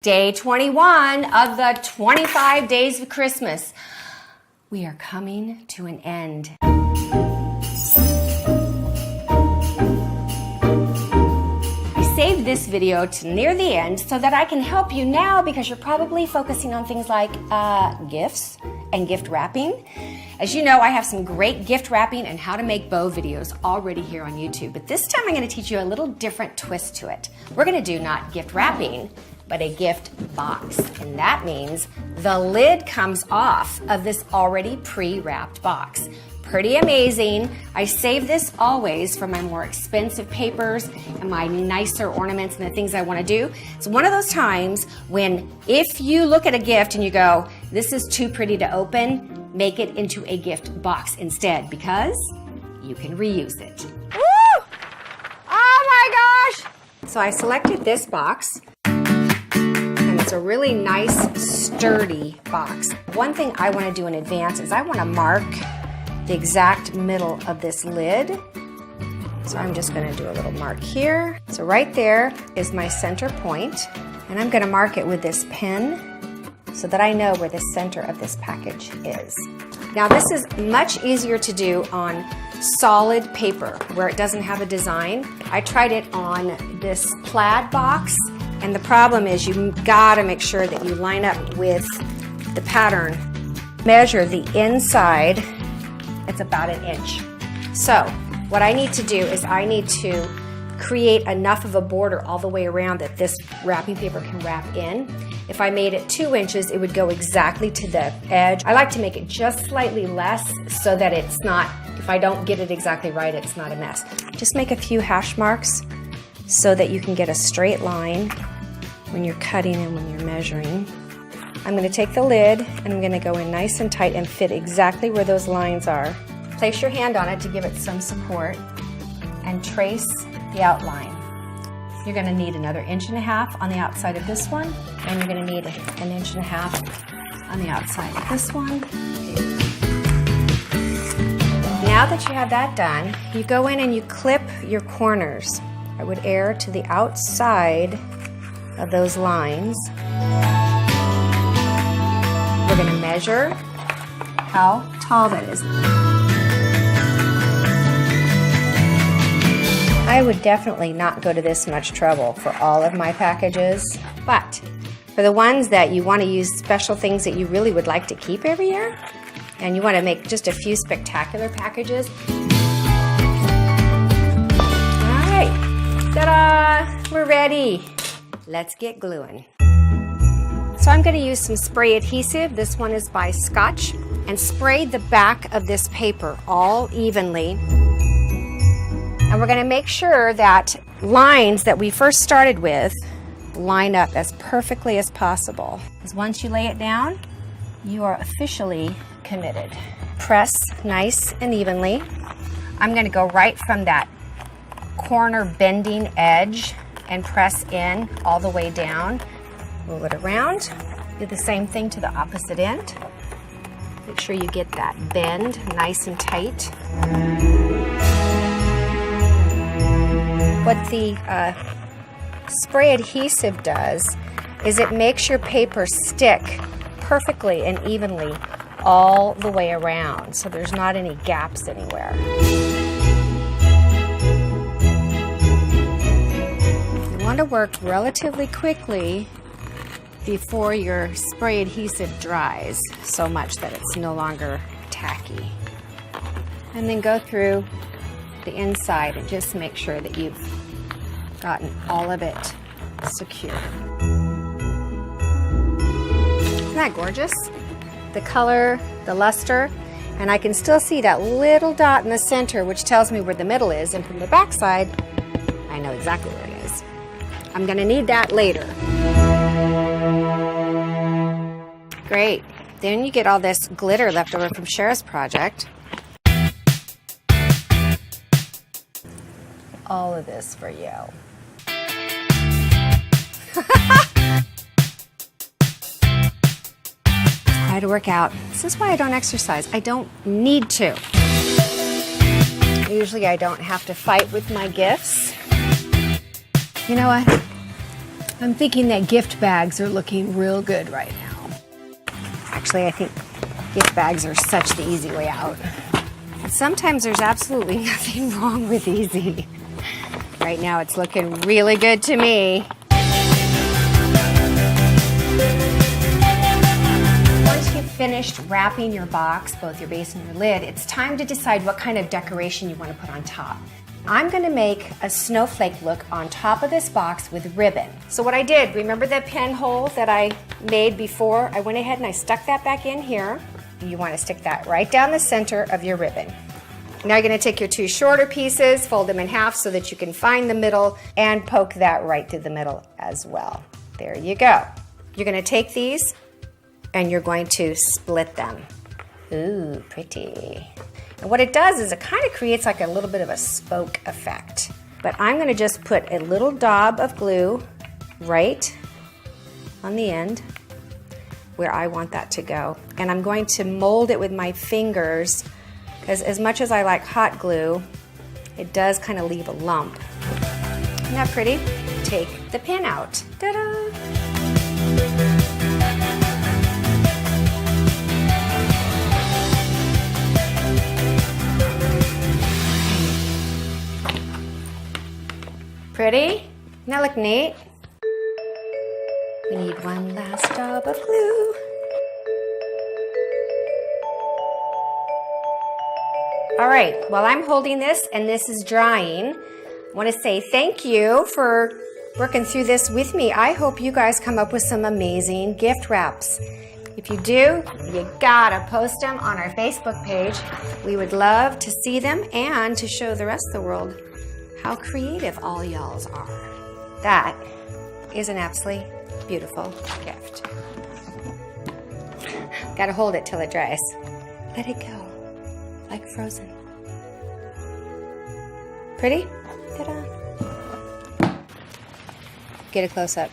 Day 21 of the 25 days of Christmas. We are coming to an end. I saved this video to near the end so that I can help you now because you're probably focusing on things like gifts and gift wrapping. As you know, I have some great gift wrapping and how to make bow videos already here on YouTube, but this time I'm going to teach you a little different twist to it. We're going to do not gift wrapping, but a gift box. And that means the lid comes off of this already pre-wrapped box. Pretty amazing. I save this always for my more expensive papers and my nicer ornaments and the things I want to do. It's one of those times when if you look at a gift and you go, this is too pretty to open, make it into a gift box instead because you can reuse it. Woo! Oh my gosh! So I selected this box. It's a really nice, sturdy box. One thing I want to do in advance is I want to mark the exact middle of this lid. So I'm just going to do a little mark here. So right there is my center point, and I'm going to mark it with this pen so that I know where the center of this package is. Now this is much easier to do on solid paper where it doesn't have a design. I tried it on this plaid box. And the problem is you gotta make sure that you line up with the pattern. Measure the inside, it's about 1 inch. So what I need to do is I need to create enough of a border all the way around that this wrapping paper can wrap in. If I made it 2 inches, it would go exactly to the edge. I like to make it just slightly less so that it's not, if I don't get it exactly right, it's not a mess. Just make a few hash marks so that you can get a straight line when you're cutting and when you're measuring. I'm going to take the lid and I'm going to go in nice and tight and fit exactly where those lines are. Place your hand on it to give it some support and trace the outline. You're going to need another 1.5 inches on the outside of this one, and you're going to need 1.5 inches on the outside of this one. Now that you have that done, you go in and you clip your corners. I would err to the outside of those lines. We're going to measure how tall that is. I would definitely not go to this much trouble for all of my packages, but for the ones that you want to use special things that you really would like to keep every year, and you want to make just a few spectacular packages. All right, ta-da! We're ready. Let's get gluing. So I'm going to use some spray adhesive. This one is by Scotch, and spray the back of this paper all evenly. And we're going to make sure that lines that we first started with line up as perfectly as possible. Because once you lay it down, you are officially committed. Press nice and evenly. I'm going to go right from that corner bending edge and press in all the way down. Move it around. Do the same thing to the opposite end. Make sure you get that bend nice and tight. What the spray adhesive does is it makes your paper stick perfectly and evenly all the way around, so there's not any gaps anywhere. You want to work relatively quickly before your spray adhesive dries so much that it's no longer tacky. And then go through the inside and just make sure that you've gotten all of it secure. Isn't that gorgeous? The color, the luster, and I can still see that little dot in the center which tells me where the middle is, and from the back side I know exactly where it is. I'm going to need that later. Great. Then you get all this glitter left over from Cher's project. All of this for you. Try to work out. This is why I don't exercise. I don't need to. Usually I don't have to fight with my gifts. You know what? I'm thinking that gift bags are looking real good right now. Actually, I think gift bags are such the easy way out. Sometimes there's absolutely nothing wrong with easy. Right now it's looking really good to me. Once you've finished wrapping your box, both your base and your lid, it's time to decide what kind of decoration you want to put on top. I'm going to make a snowflake look on top of this box with ribbon. So what I did, remember the pinhole that I made before? I went ahead and I stuck that back in here. You want to stick that right down the center of your ribbon. Now you're going to take your two shorter pieces, fold them in half so that you can find the middle, and poke that right through the middle as well. There you go. You're going to take these and you're going to split them. Ooh, pretty. And what it does is it kind of creates like a little bit of a spoke effect. But I'm going to just put a little daub of glue right on the end where I want that to go. And I'm going to mold it with my fingers, because as much as I like hot glue, it does kind of leave a lump. Isn't that pretty? Take the pin out. Ta-da! Pretty? Doesn't that look neat? We need one last dab of glue. All right, while I'm holding this and this is drying, I want to say thank you for working through this with me. I hope you guys come up with some amazing gift wraps. If you do, you gotta post them on our Facebook page. We would love to see them and to show the rest of the world how creative all y'alls are. That is an absolutely beautiful gift. Gotta hold it till it dries. Let it go, like frozen. Pretty? Ta-da. Get a close-up.